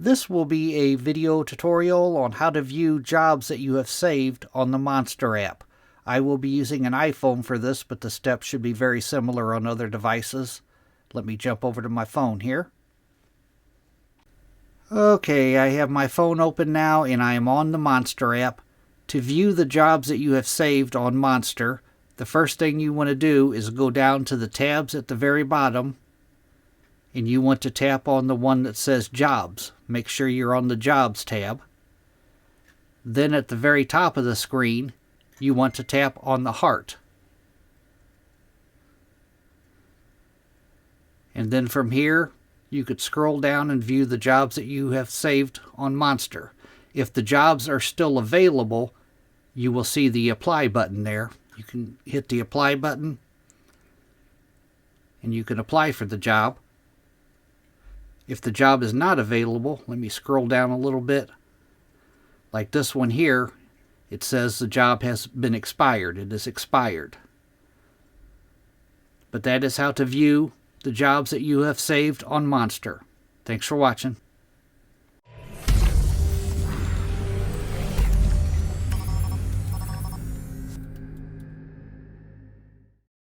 This will be a video tutorial on how to view jobs that you have saved on the Monster app. I will be using an iPhone for this, but the steps should be very similar on other devices. Let me jump over to my phone here. Okay, I have my phone open now and I am on the Monster app. To view the jobs that you have saved on Monster, the first thing you want to do is go down to the tabs at the very bottom, and you want to tap on the one that says Jobs. Make sure you're on the Jobs tab. Then at the very top of the screen, you want to tap on the heart. And then from here, you could scroll down and view the jobs that you have saved on Monster. If the jobs are still available, you will see the Apply button there. You can hit the Apply button, and you can apply for the job. If the job is not available, let me scroll down a little bit. Like this one here, it says the job has been expired. It is expired. But that is how to view the jobs that you have saved on Monster. Thanks for watching.